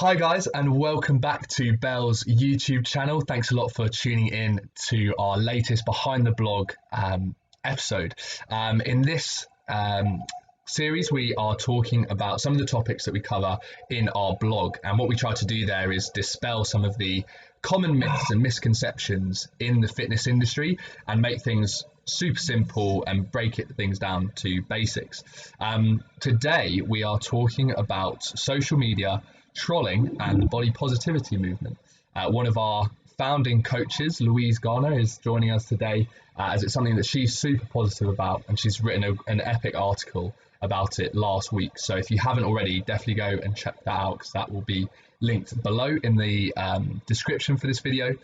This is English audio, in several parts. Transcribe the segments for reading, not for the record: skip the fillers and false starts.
Hi guys, and welcome back to Belle's YouTube channel. Thanks a lot for tuning in to our latest Behind the Blog episode. In this series, we are talking about some of the topics that we cover in our blog, and what we try to do there is dispel some of the common myths and misconceptions in the fitness industry and make things super simple and break things down to basics. Today we are talking about social media, trolling, and the body positivity movement. One of our founding coaches, Louise Garner, is joining us today as it's something that she's super positive about, and she's written an epic article about it last week. So if you haven't already, definitely go and check that out, because that will be linked below in the description for this video.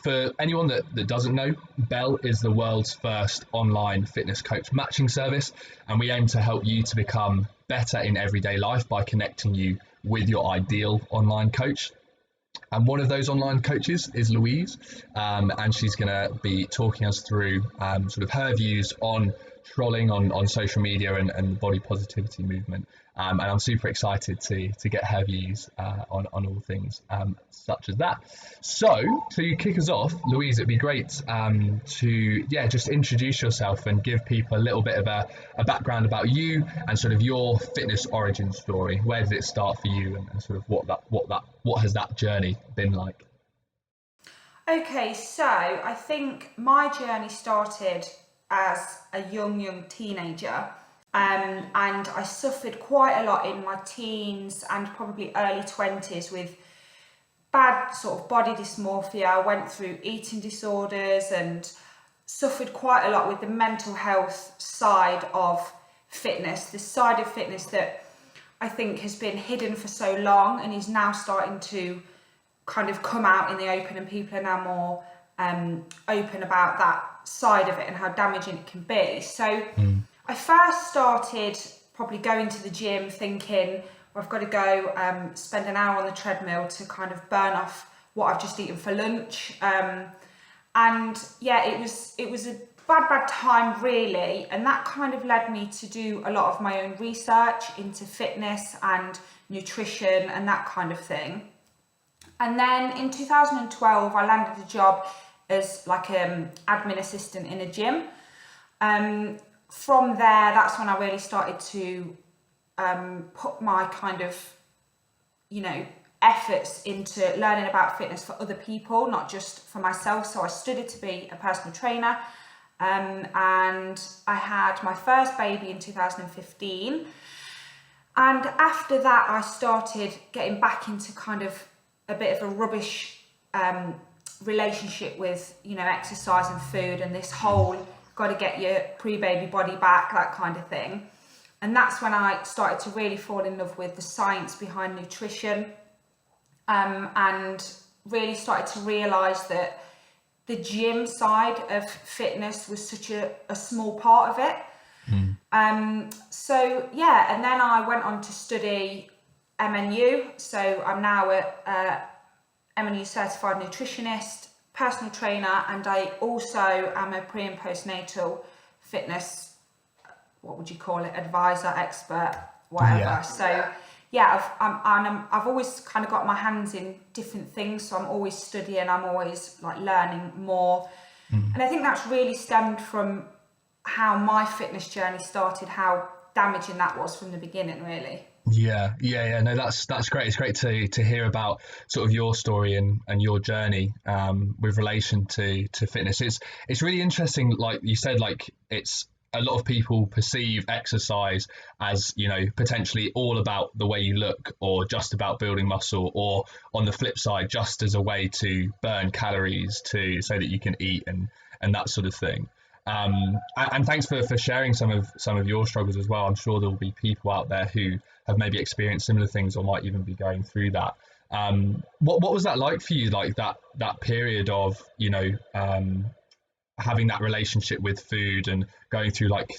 For anyone that doesn't know, Belle is the world's first online fitness coach matching service, and we aim to help you to become better in everyday life by connecting you with your ideal online coach. And one of those online coaches is Louise, and she's going to be talking us through sort of her views on trolling on social media and the body positivity movement. And I'm super excited to get her views on all things such as that. So to kick us off, Louise, it'd be great to just introduce yourself and give people a little bit of a background about you and sort of your fitness origin story. Where did it start for you, and sort of what has that journey been like? Okay, so I think my journey started as a young teenager, and I suffered quite a lot in my teens and probably early 20s with bad sort of body dysmorphia. I went through eating disorders and suffered quite a lot with the mental health side of fitness, the side of fitness that I think has been hidden for so long and is now starting to kind of come out in the open, and people are now more open about that side of it and how damaging it can be. So I first started probably going to the gym thinking, well, I've got to go spend an hour on the treadmill to kind of burn off what I've just eaten for lunch. And yeah, it was a bad time really, and that kind of led me to do a lot of my own research into fitness and nutrition and that kind of thing. And then in 2012 I landed a job as like admin assistant in a gym. From there, that's when I really started to put my kind of efforts into learning about fitness for other people, not just for myself. So I studied to be a personal trainer, and I had my first baby in 2015. And after that, I started getting back into kind of a bit of a rubbish relationship with exercise and food, and this whole got to get your pre-baby body back, that kind of thing. And that's when I started to really fall in love with the science behind nutrition, and really started to realize that the gym side of fitness was such a small part of it. So yeah, and then I went on to study MNU. So I'm now a MNU certified nutritionist, personal trainer, and I also am a pre and postnatal fitness, what would you call it, advisor, expert, whatever. Yeah. So yeah, I've always kind of got my hands in different things, so I'm always studying, I'm always like learning more. And I think that's really stemmed from how my fitness journey started, how damaging that was from the beginning, really. Yeah. No, that's great. It's great to hear about sort of your story and your journey with relation to fitness. It's really interesting, like you said, like it's a lot of people perceive exercise as potentially all about the way you look, or just about building muscle, or on the flip side, just as a way to burn calories so that you can eat and that sort of thing. And thanks for sharing some of your struggles as well. I'm sure there will be people out there who have maybe experienced similar things or might even be going through that. What was that like for you, like that period of having that relationship with food and going through like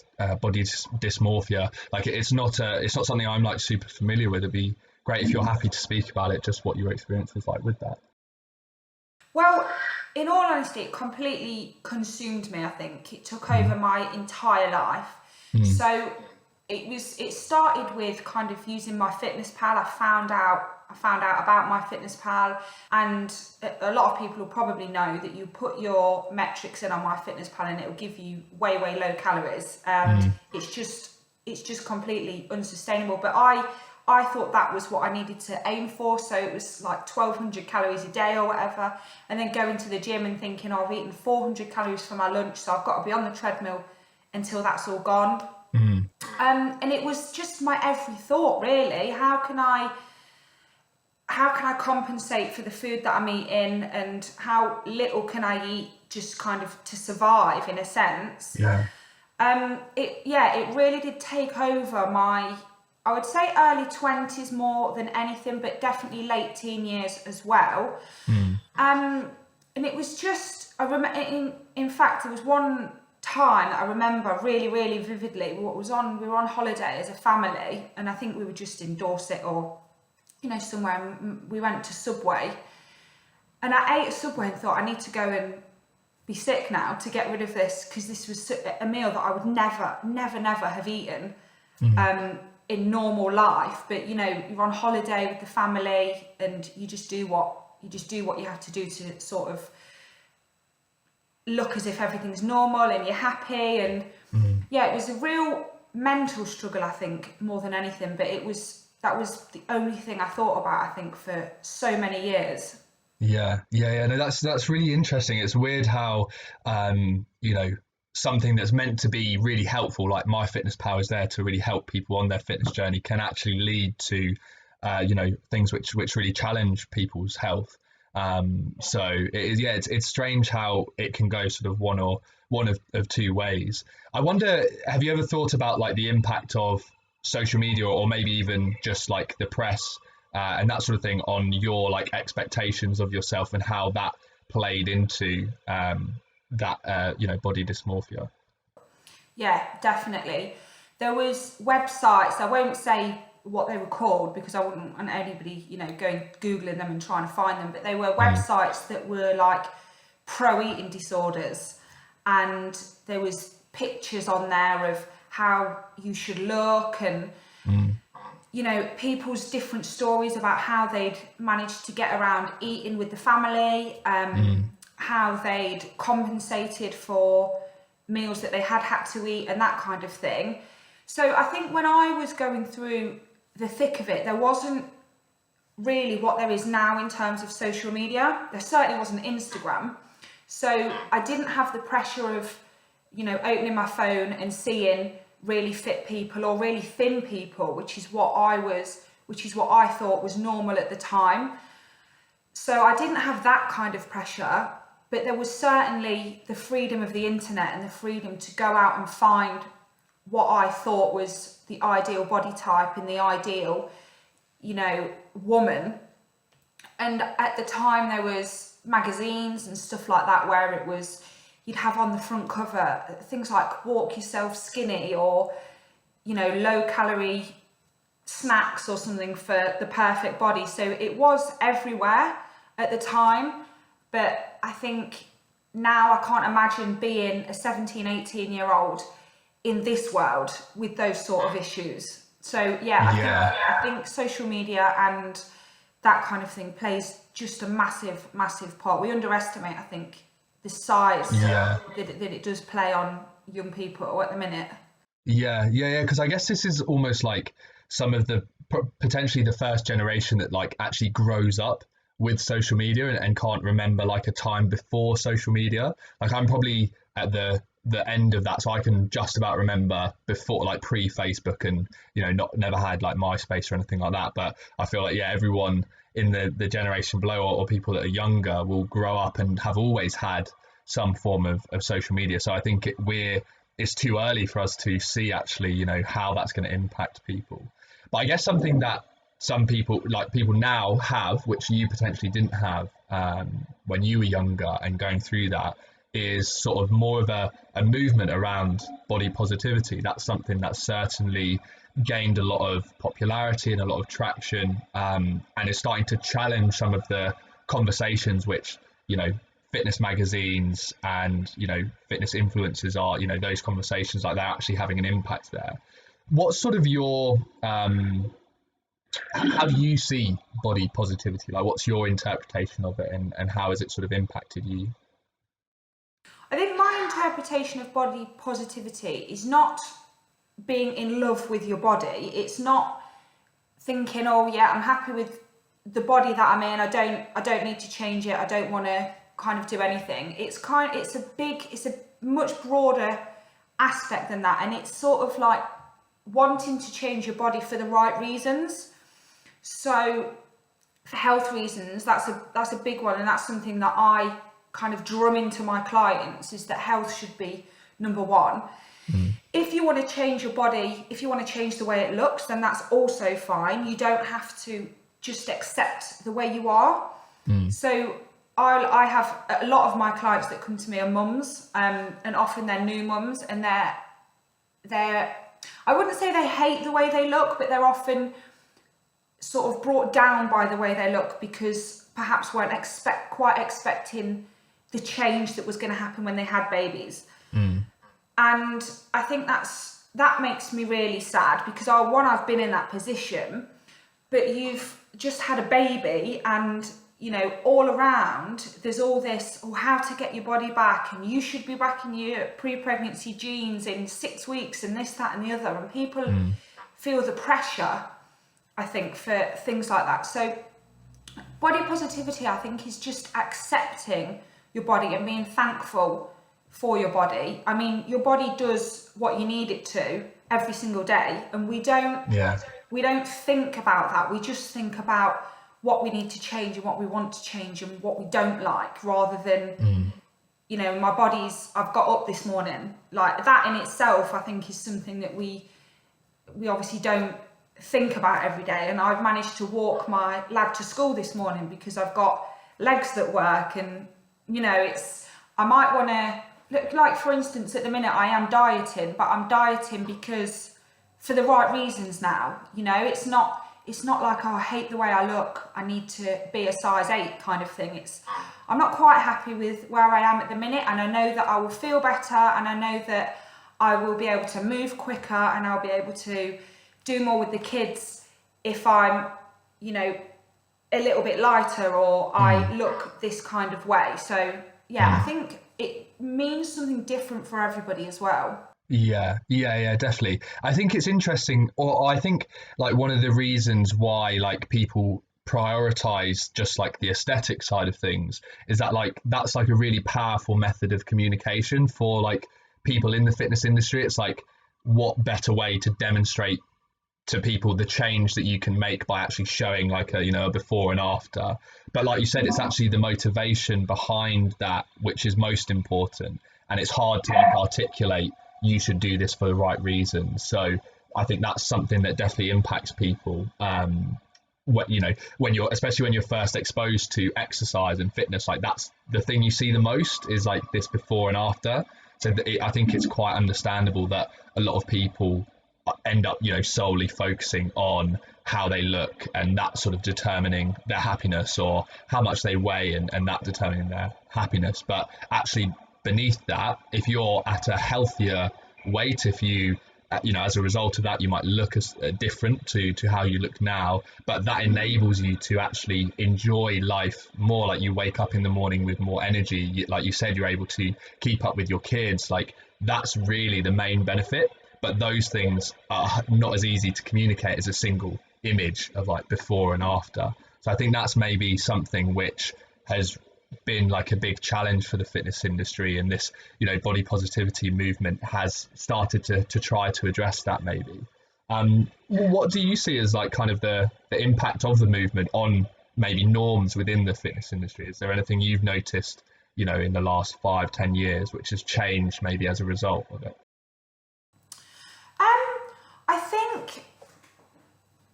body dysmorphia? Like it's not something I'm like super familiar with. It'd be great if you're happy to speak about it, just what your experience was like with that. Well, in all honesty, it completely consumed me. I think it took over my entire life. So it started with kind of using my fitness pal. I found out about my fitness pal, and a lot of people will probably know that you put your metrics in on my fitness pal and it will give you way low calories. It's just completely unsustainable, but I thought that was what I needed to aim for. So it was like 1,200 calories a day or whatever, and then going to the gym and thinking, oh, I've eaten 400 calories for my lunch, so I've got to be on the treadmill until that's all gone. And it was just my every thought, really. How can I compensate for the food that I'm eating, and how little can I eat just kind of to survive, in a sense? It really did take over my, I would say, early 20s more than anything, but definitely late teen years as well. And it was just, in fact, there was one time that I remember really vividly. We were on holiday as a family, and I think we were just in Dorset or somewhere, and we went to Subway, and I ate at Subway and thought, I need to go and be sick now to get rid of this, because this was a meal that I would never have eaten in normal life. But you're on holiday with the family, and you just do what you have to do to sort of look as if everything's normal and you're happy. And it was a real mental struggle, I think, more than anything. But that was the only thing I thought about, I think, for so many years. Yeah. No, that's really interesting. It's weird how something that's meant to be really helpful, like MyFitnessPal is there to really help people on their fitness journey, can actually lead to things which really challenge people's health. So it's strange how it can go sort of one of two ways. I wonder, have you ever thought about like the impact of social media, or maybe even just like the press and that sort of thing, on your like expectations of yourself, and how that played into body dysmorphia? Yeah, definitely. There was websites, I won't say what they were called because I wouldn't want anybody, going Googling them and trying to find them, but they were websites that were like pro eating disorders, and there was pictures on there of how you should look, and people's different stories about how they'd managed to get around eating with the family, how they'd compensated for meals that they had to eat, and that kind of thing. So I think when I was going through the thick of it, there wasn't really what there is now in terms of social media. There certainly wasn't Instagram. So I didn't have the pressure of, opening my phone and seeing really fit people or really thin people, which is what I thought was normal at the time. So I didn't have that kind of pressure, but there was certainly the freedom of the internet and the freedom to go out and find what I thought was the ideal body type and the ideal, woman. And at the time there was magazines and stuff like that where it was, you'd have on the front cover things like Walk Yourself Skinny, or, low calorie snacks or something for the perfect body. So it was everywhere at the time. But I think now I can't imagine being a 17, 18-year-old in this world with those sort of issues. So I think social media and that kind of thing plays just a massive part. We underestimate, I think, the size that it does play on young people at the minute. Because I guess this is almost like some of the potentially the first generation that like actually grows up with social media and can't remember like a time before social media. Like I'm probably at the end of that, so I can just about remember before, like pre-Facebook, and never had like MySpace or anything like that. But I feel like everyone in the generation below, or people that are younger, will grow up and have always had some form of social media. So I think it's too early for us to see actually how that's going to impact people. But I guess something that some people now have, which you potentially didn't have when you were younger and going through that, is sort of more of a movement around body positivity. That's something that's certainly gained a lot of popularity and a lot of traction, and is starting to challenge some of the conversations which fitness magazines and fitness influencers are, those conversations, like they're actually having an impact there. what's sort of your how do you see body positivity? Like, what's your interpretation of it, and how has it sort of impacted you? I think my interpretation of body positivity is not being in love with your body. It's not thinking, oh yeah, I'm happy with the body that I'm in. I don't need to change it. I don't want to kind of do anything. It's a much broader aspect than that, and it's sort of like wanting to change your body for the right reasons. So for health reasons, that's a big one, and that's something that I kind of drum into my clients, is that health should be number one. If you want to change your body, if you want to change the way it looks, then that's also fine. You don't have to just accept the way you are. So I have a lot of my clients that come to me are mums, and often they're new mums, and they're I wouldn't say they hate the way they look, but they're often sort of brought down by the way they look, because perhaps weren't quite expecting the change that was going to happen when they had babies. And I think that makes me really sad, because I've been in that position, but you've just had a baby, and all around there's all this, how to get your body back, and you should be back in your pre-pregnancy jeans in 6 weeks, and this, that and the other, and people feel the pressure, I think, for things like that. So body positivity, I think, is just accepting your body and being thankful for your body. I mean, your body does what you need it to every single day, and we don't think about that. We just think about what we need to change and what we want to change and what we don't like, rather than I've got up this morning. Like, that in itself, I think, is something that we obviously don't think about every day. And I've managed to walk my lad to school this morning because I've got legs that work, and I might want to look, like, for instance, at the minute I am dieting, but I'm dieting because for the right reasons now. It's not like, oh, I hate the way I look, I need to be a size 8 kind of thing. I'm not quite happy with where I am at the minute, and I know that I will feel better, and I know that I will be able to move quicker, and I'll be able to do more with the kids if I'm, a little bit lighter, or I look this kind of way. So yeah, I think it means something different for everybody as well. Yeah, definitely. I think it's interesting, or I think, like, one of the reasons why, like, people prioritize just like the aesthetic side of things is that, like, that's like a really powerful method of communication for, like, people in the fitness industry. It's like, what better way to demonstrate to people the change that you can make by actually showing, like, a before and after. But like you said, it's actually the motivation behind that which is most important, and it's hard to, like, articulate you should do this for the right reasons. So I think that's something that definitely impacts people. When you're, especially when you're first exposed to exercise and fitness, like, that's the thing you see the most, is like this before and after. So I think it's quite understandable that a lot of people end up, solely focusing on how they look, and that sort of determining their happiness, or how much they weigh, and that determining their happiness. But actually, beneath that, if you're at a healthier weight, if you as a result of that, you might look as different to how you look now, but that enables you to actually enjoy life more. Like, you wake up in the morning with more energy, like you said, you're able to keep up with your kids. Like, that's really the main benefit. But those things are not as easy to communicate as a single image of, like, before and after. So I think that's maybe something which has been like a big challenge for the fitness industry, and this body positivity movement has started to try to address that, maybe. What do you see as, like, kind of the impact of the movement on maybe norms within the fitness industry? Is there anything you've noticed in the last 5-10 years which has changed maybe as a result of it?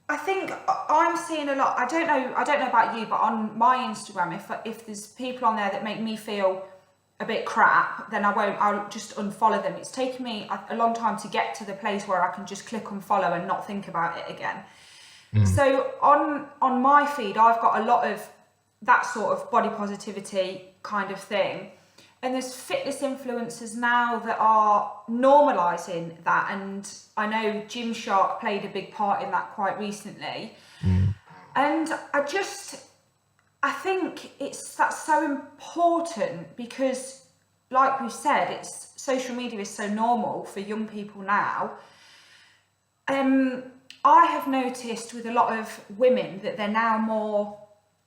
I think I'm seeing a lot. I don't know about you, but on my Instagram, if there's people on there that make me feel a bit crap, then I'll just unfollow them. It's taken me a long time to get to the place where I can just click unfollow and not think about it again. So on my feed, I've got a lot of that sort of body positivity kind of thing. And there's fitness influencers now that are normalising that. And I know Gymshark played a big part in that quite recently. And I think that's so important because, like we've said, social media is so normal for young people now. I have noticed with a lot of women that they're now more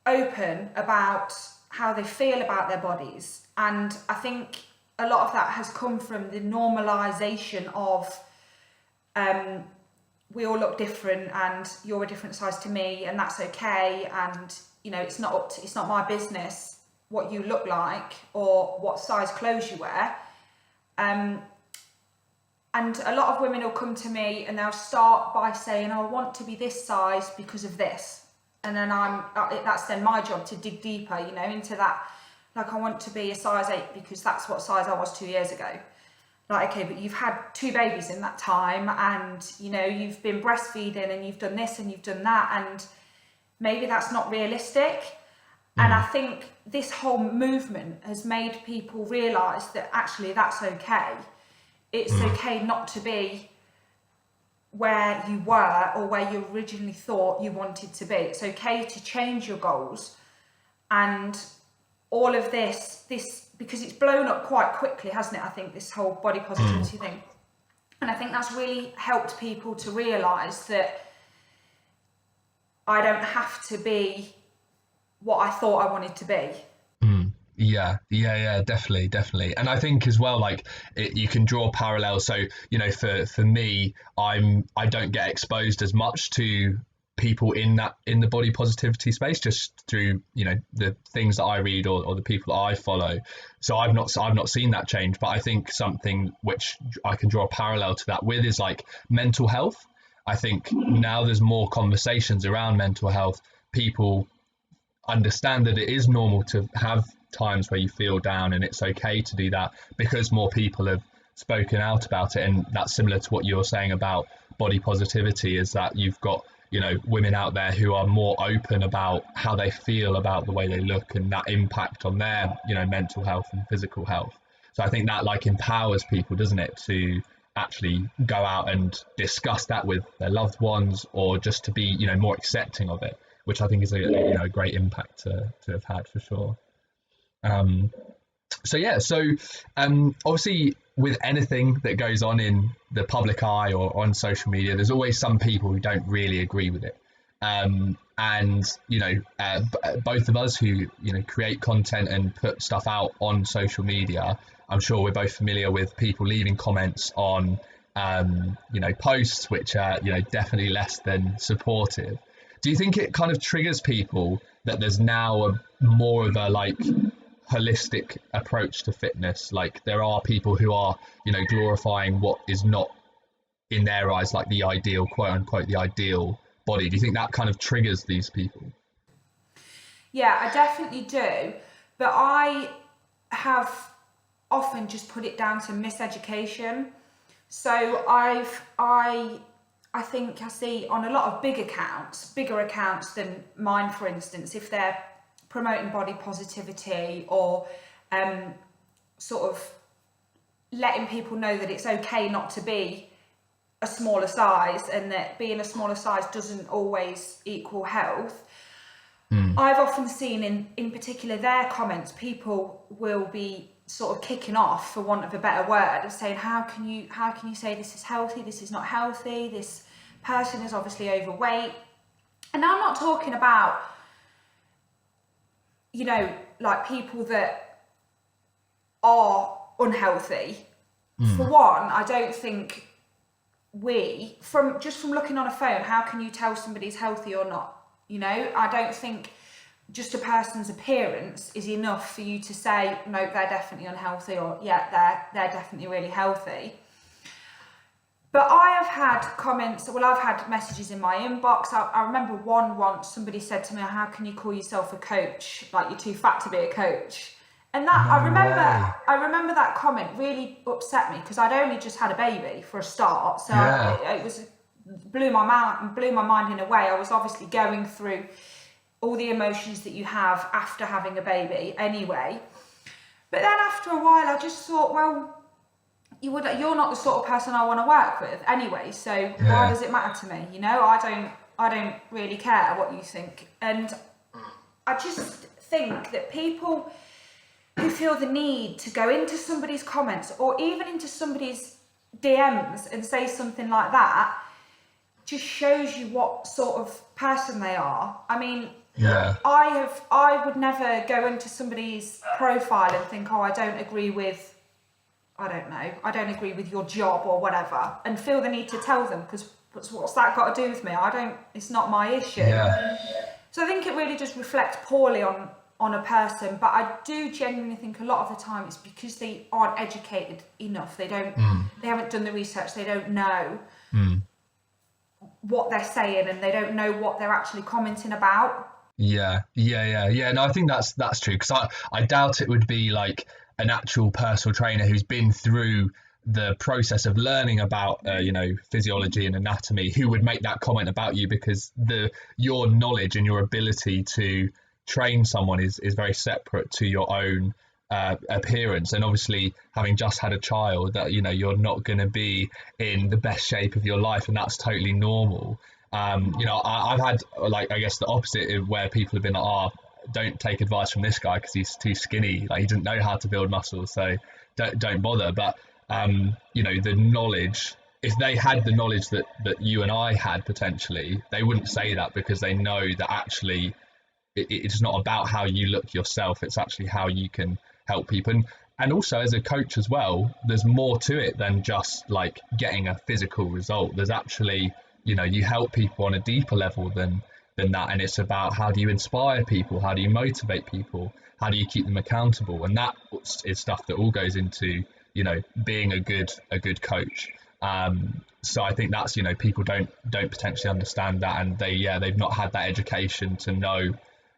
open about how they feel about their bodies. And I think a lot of that has come from the normalisation of we all look different and you're a different size to me and that's okay, and it's not my business what you look like or what size clothes you wear. And a lot of women will come to me and they'll start by saying, I want to be this size because of this. And then that's then my job to dig deeper, into that. Like, I want to be a size 8 because that's what size I was 2 years ago. Like, okay, but you've had 2 babies in that time, and you've been breastfeeding and you've done this and you've done that, and maybe that's not realistic. And I think this whole movement has made people realise that actually that's okay. It's okay not to be where you were or where you originally thought you wanted to be. It's okay to change your goals. And all of this because it's blown up quite quickly, hasn't it? I think this whole body positivity thing. And I think that's really helped people to realise that I don't have to be what I thought I wanted to be. Yeah, definitely. And I think as well, like you can draw parallels. So, for me, I don't get exposed as much to people in the body positivity space, just through, the things that I read or the people that I follow. So I've not seen that change. But I think something which I can draw a parallel to that with is like mental health. I think now there's more conversations around mental health. People understand that it is normal to have times where you feel down, and it's okay to do that because more people have spoken out about it. And that's similar to what you're saying about body positivity, is that you've got women out there who are more open about how they feel about the way they look and that impact on their mental health and physical health. So I think that like empowers people, doesn't it, to actually go out and discuss that with their loved ones, or just to be more accepting of it, which I think is a great impact to have had for sure. So obviously with anything that goes on in the public eye or on social media, there's always some people who don't really agree with it. Both of us who create content and put stuff out on social media, I'm sure we're both familiar with people leaving comments on posts which are definitely less than supportive. Do you think it kind of triggers people that there's now more of a like holistic approach to fitness? Like there are people who are glorifying what is not in their eyes like the ideal, quote unquote, the ideal body. Do you think that kind of triggers these people? Yeah, I definitely do, but I have often just put it down to miseducation. So I think I see on a lot of bigger accounts than mine, for instance, if they're promoting body positivity or sort of letting people know that it's okay not to be a smaller size, and that being a smaller size doesn't always equal health. I've often seen in particular their comments, people will be sort of kicking off, for want of a better word, of saying, how can you say this is healthy, this is not healthy, this person is obviously overweight. And I'm not talking about like people that are unhealthy. For one, I don't think from looking on a phone, how can you tell somebody's healthy or not? I don't think just a person's appearance is enough for you to say, no, they're definitely unhealthy, or yeah, they're definitely really healthy. But I have had comments, I've had messages in my inbox. I remember once somebody said to me, how can you call yourself a coach? Like, you're too fat to be a coach. And that, I remember that comment really upset me, because I'd only just had a baby for a start. So it blew my mind in a way. I was obviously going through all the emotions that you have after having a baby anyway. But then after a while, I just thought, well, you're not the sort of person I want to work with anyway. So why does it matter to me? You know, I don't really care what you think. And I just think that people who feel the need to go into somebody's comments or even into somebody's DMs and say something like that just shows you what sort of person they are. I mean, I would never go into somebody's profile and think, oh, I don't agree with your job or whatever, and feel the need to tell them, because what's that got to do with me? It's not my issue. So I think it really just reflects poorly on a person, but I do genuinely think a lot of the time it's because they aren't educated enough. They haven't done the research, they don't know what they're saying, and they don't know what they're actually commenting about. No, I think that's true, because I doubt it would be like an actual personal trainer who's been through the process of learning about physiology and anatomy who would make that comment about you, because your knowledge and your ability to train someone is very separate to your own appearance. And obviously, having just had a child, that you're not going to be in the best shape of your life, and that's totally normal. I've had, like, I guess the opposite, where people have been like, oh, don't take advice from this guy because he's too skinny, like he didn't know how to build muscles, so don't bother. But the knowledge, if they had the knowledge that you and I had, potentially they wouldn't say that, because they know that actually it's not about how you look yourself, it's actually how you can help people. And also, as a coach as well, there's more to it than just like getting a physical result. There's actually, you help people on a deeper level than that, and it's about how do you inspire people, how do you motivate people, how do you keep them accountable, and that is stuff that all goes into being a good coach. So I think that's, people don't potentially understand that, and they've not had that education to know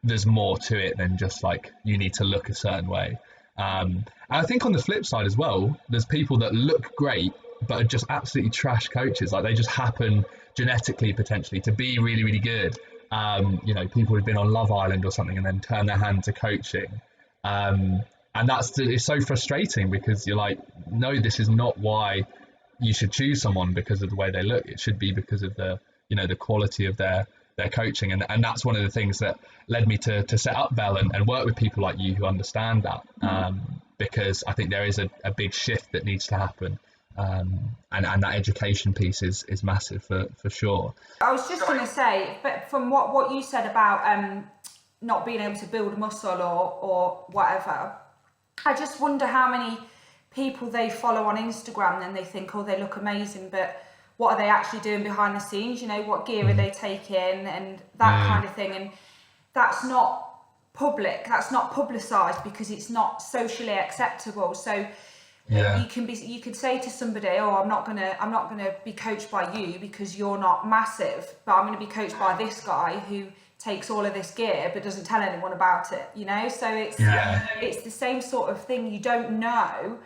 there's more to it than just like you need to look a certain way. And I think on the flip side as well, there's people that look great but are just absolutely trash coaches. Like, they just happen genetically potentially to be really, really good. People who've been on Love Island or something and then turn their hand to coaching. And it's so frustrating, because you're like, no, this is not why you should choose someone because of the way they look. It should be because of the quality of their coaching. And that's one of the things that led me to set up Bell and work with people like you who understand that, because I think there is a big shift that needs to happen. And that education piece is massive for sure. I was just going to say, but from what you said about not being able to build muscle or whatever, I just wonder how many people they follow on Instagram and they think, oh, they look amazing, but what are they actually doing behind the scenes? What gear are they taking and that kind of thing. And that's not public, that's not publicised, because it's not socially acceptable. So you could say to somebody, oh, I'm not gonna be coached by you because you're not massive, but I'm gonna be coached by this guy who takes all of this gear but doesn't tell anyone about it. So it's the same sort of thing. You don't know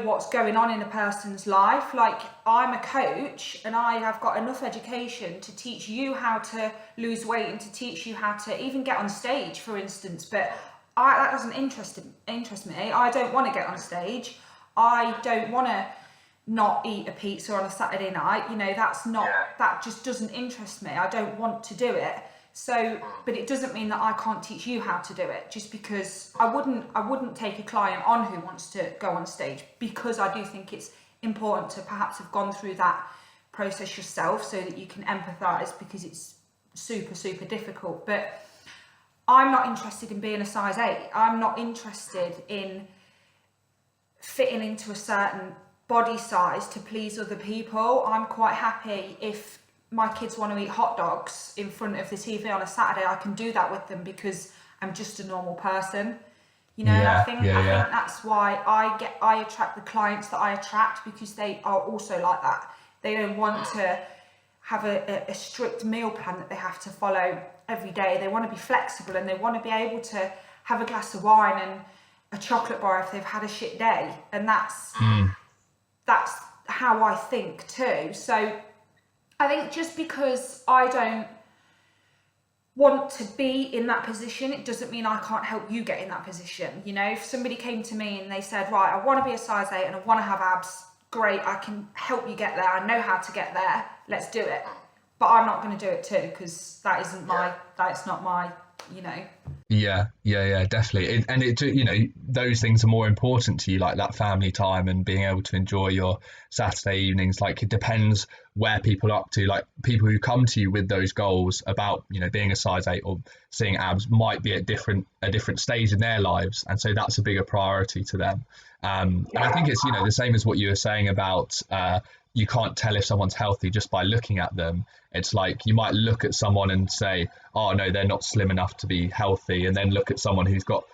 what's going on in a person's life. Like, I'm a coach and I have got enough education to teach you how to lose weight and to teach you how to even get on stage, for instance, but that doesn't interest me. I don't want to get on stage. I don't want to not eat a pizza on a Saturday night. That just doesn't interest me. I don't want to do it. So, but it doesn't mean that I can't teach you how to do it, just because I wouldn't take a client on who wants to go on stage, because I do think it's important to perhaps have gone through that process yourself so that you can empathise, because it's super, super difficult. But I'm not interested in being a size 8. I'm not interested in fitting into a certain body size to please other people. I'm quite happy if my kids want to eat hot dogs in front of the TV on a Saturday, I can do that with them because I'm just a normal person. And I think that's why I attract the clients that I attract, because they are also like that. They don't want to have a strict meal plan that they have to follow every day. They want to be flexible, and they want to be able to have a glass of wine and a chocolate bar if they've had a shit day. And that's how I think too. So I think just because I don't want to be in that position, it doesn't mean I can't help you get in that position. You know, if somebody came to me and they said, right, I want to be a size 8 and I want to have abs, great, I can help you get there, I know how to get there, let's do it. But I'm not going to do it too, because that's not my, you know. Yeah, definitely. Those things are more important to you, like that family time and being able to enjoy your Saturday evenings. Like, it depends where people are up to. Like, people who come to you with those goals about, being a size 8 or seeing abs might be at a different stage in their lives, and so that's a bigger priority to them. And I think it's the same as what you were saying about you can't tell if someone's healthy just by looking at them. It's like you might look at someone and say, oh no, they're not slim enough to be healthy, and then look at someone who's got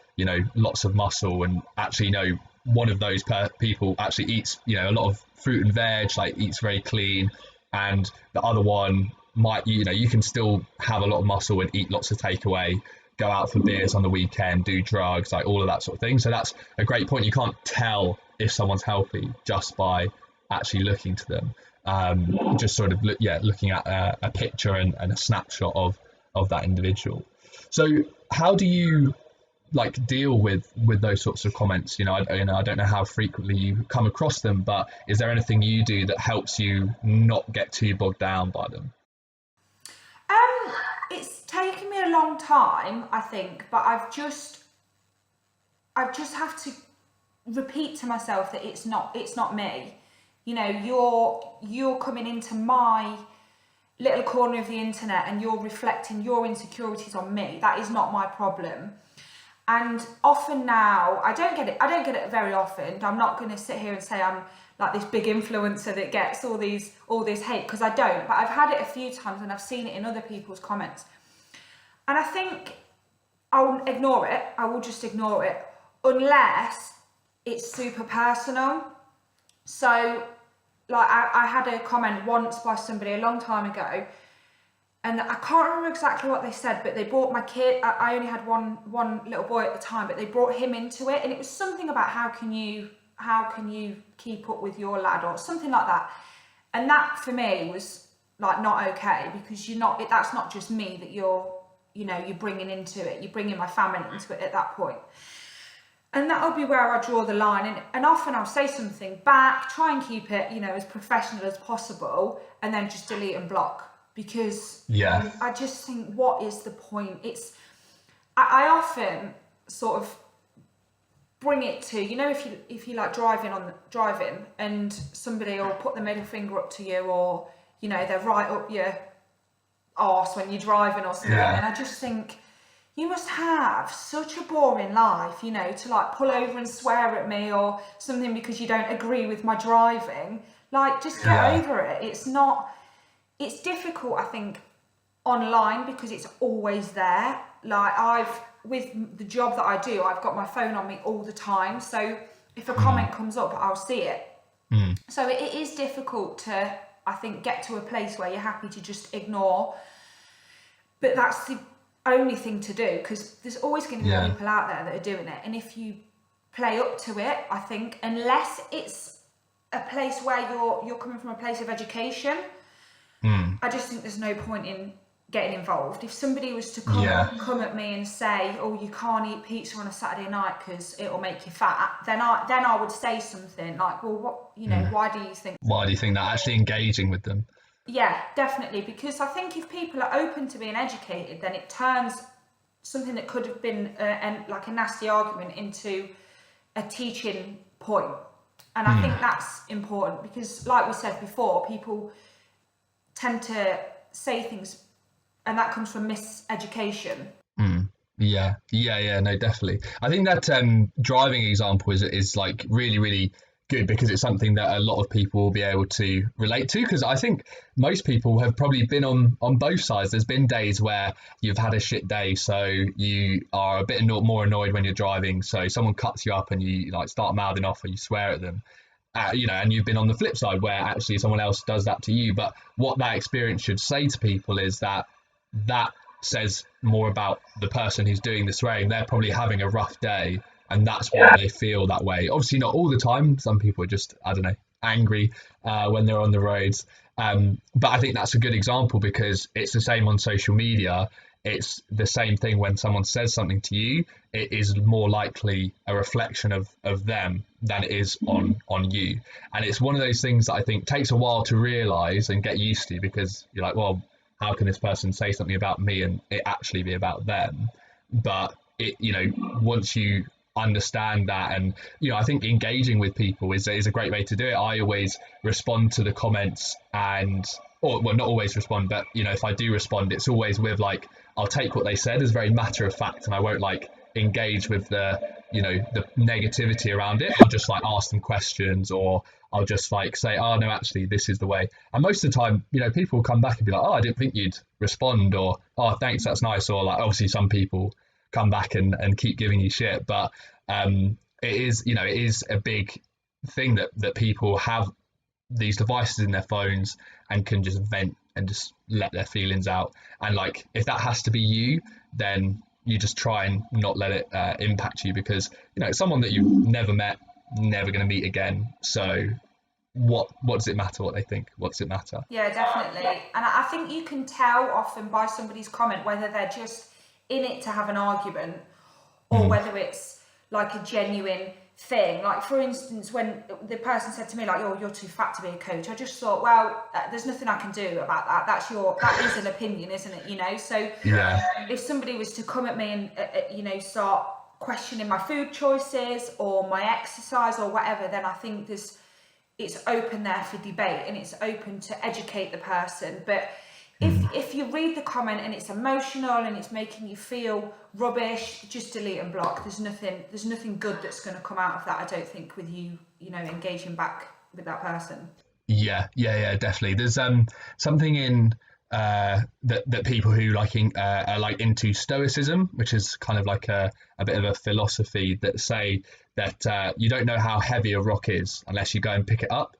lots of muscle, and actually one of those people actually eats a lot of fruit and veg, like eats very clean, and the other one might you can still have a lot of muscle and eat lots of takeaway, go out for beers on the weekend, do drugs, like all of that sort of thing. So that's a great point. You can't tell if someone's healthy just by actually looking to them. Just sort of looking at a picture and a snapshot of that individual. So how do you like deal with those sorts of comments? I don't know how frequently you come across them, but is there anything you do that helps you not get too bogged down by them? It's taken me a long time, I think, but I've just have to repeat to myself that it's not me. You're coming into my little corner of the internet and you're reflecting your insecurities on me. That is not my problem. And often now, I don't get it very often. I'm not going to sit here and say I'm like this big influencer that gets all this hate, because I don't. But I've had it a few times and I've seen it in other people's comments. And I think I'll ignore it. I will just ignore it unless it's super personal. So, like, I had a comment once by somebody a long time ago, and I can't remember exactly what they said, but they brought my kid. I only had one little boy at the time, but they brought him into it, and it was something about how can you keep up with your lad, or something like that. And that for me was like not okay, because that's not just me that you're bringing into it. You're bringing my family into it at that point. And that'll be where I draw the line. And often I'll say something back, try and keep it, as professional as possible, and then just delete and block. Because I just think, what is the point? I often sort of bring it to, if you like driving and somebody will put the middle finger up to you, or, they're right up your arse when you're driving or something. And I just think, you must have such a boring life, to like pull over and swear at me or something because you don't agree with my driving. Like, just get over it. It's difficult, I think, online, because it's always there. Like, with the job that I do, I've got my phone on me all the time. So if a comment comes up, I'll see it. So it is difficult to, I think, get to a place where you're happy to just ignore. But that's the only thing to do, because there's always going to be people out there that are doing it. And if you play up to it, I think, unless it's a place where you're coming from a place of education, I just think there's no point in getting involved. If somebody was to come at me and say, oh, you can't eat pizza on a Saturday night because it'll make you fat, then I would say something like, well, what, why do you think that? Actually engaging with them. Yeah, definitely. Because I think if people are open to being educated, then it turns something that could have been like a nasty argument into a teaching point. And I think that's important, because like we said before, people tend to say things, and that comes from miseducation. No, definitely. I think that driving example is like really, really good, because it's something that a lot of people will be able to relate to, because I think most people have probably been on both sides. There's been days where you've had a shit day, so you are a bit more annoyed when you're driving, so someone cuts you up and you like start mouthing off or you swear at them. And you've been on the flip side where actually someone else does that to you. But what that experience should say to people is that says more about the person who's doing the swearing. They're probably having a rough day, and that's why they feel that way. Obviously not all the time. Some people are just, I don't know, angry when they're on the roads. But I think that's a good example, because it's the same on social media. it's the same thing when someone says something to you. It is more likely a reflection of them than it is on you. And it's one of those things that I think takes a while to realize and get used to, because you're like, well, how can this person say something about me and it actually be about them? But it, once you understand that, and I think engaging with people is a great way to do it. I always respond to the comments, and or well, not always respond, but if I do respond, it's always with like, I'll take what they said as very matter of fact, and I won't like engage with the the negativity around it. I'll just like ask them questions, or I'll just like say, oh no, actually this is the way. And most of the time, people will come back and be like, oh, I didn't think you'd respond, or oh, thanks, that's nice. Or like, obviously some people come back and keep giving you shit, but it is a big thing that people have these devices in their phones and can just vent and just let their feelings out. And like, if that has to be you, then you just try and not let it impact you, because it's someone that you've never met, never going to meet again. So what does it matter what they think? What does it matter? Yeah, definitely. And I think you can tell often by somebody's comment whether they're just in it to have an argument, or whether it's like a genuine thing. Like, for instance, when the person said to me like, oh, you're too fat to be a coach, I just thought, well, there's nothing I can do about that. That is an opinion, isn't it? So yeah, if somebody was to come at me and start questioning my food choices or my exercise or whatever, then I think it's open there for debate, and it's open to educate the person. But if you read the comment and it's emotional and it's making you feel rubbish, just delete and block. There's nothing good that's going to come out of that, I don't think, with you engaging back with that person. Yeah, definitely. There's something in that people who are like into stoicism, which is kind of like a bit of a philosophy, that say that you don't know how heavy a rock is unless you go and pick it up.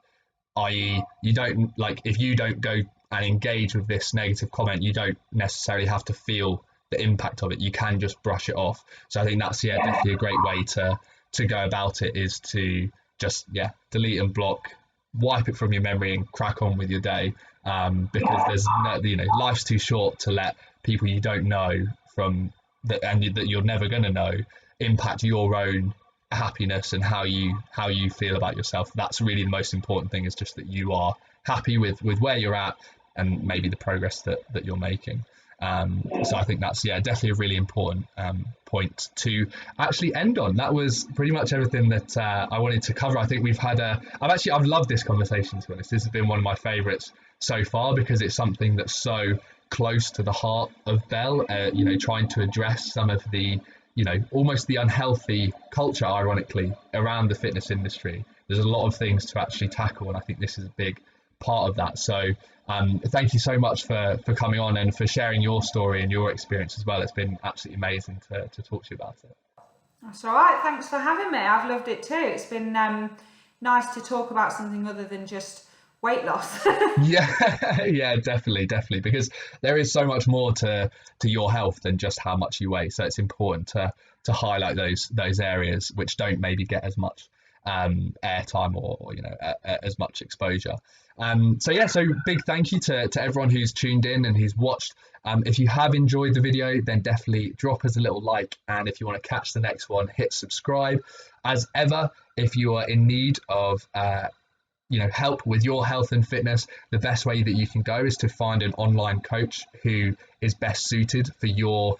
I.e., you don't, like, if you don't go and engage with this negative comment, you don't necessarily have to feel the impact of it. You can just brush it off. So I think that's definitely a great way to go about it, is to just delete and block, wipe it from your memory, and crack on with your day. Because there's life's too short to let people you don't know from that, and that you're never going to know, impact your own happiness and how you feel about yourself. That's really the most important thing, is just that you are happy with where you're at and maybe the progress that you're making. So I think that's definitely a really important point to actually end on. That was pretty much everything that I wanted to cover. I think we've had I've loved this conversation, to be honest. This has been one of my favorites so far, because it's something that's so close to the heart of Belle, trying to address some of the almost the unhealthy culture, ironically, around the fitness industry. There's a lot of things to actually tackle, and I think this is a big part of that. So thank you so much for coming on and for sharing your story and your experience as well. It's been absolutely amazing to talk to you about it. That's all right. Thanks for having me. I've loved it too. It's been nice to talk about something other than just weight loss. yeah, definitely, because there is so much more to your health than just how much you weigh. So it's important to highlight those areas which don't maybe get as much airtime or as much exposure. So big thank you to everyone who's tuned in and who's watched. If you have enjoyed the video, then definitely drop us a little like, and if you want to catch the next one, hit subscribe. As ever, if you are in need of help with your health and fitness, the best way that you can go is to find an online coach who is best suited for your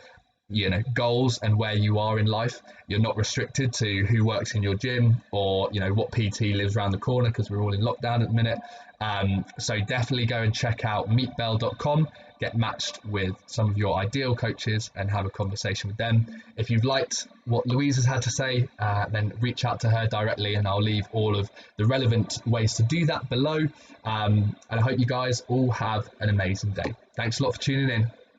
goals and where you are in life. You're not restricted to who works in your gym or what PT lives around the corner, because we're all in lockdown at the minute. So definitely go and check out meetbell.com, get matched with some of your ideal coaches and have a conversation with them. If you've liked what Louise has had to say, then reach out to her directly, and I'll leave all of the relevant ways to do that below. And I hope you guys all have an amazing day. Thanks a lot for tuning in.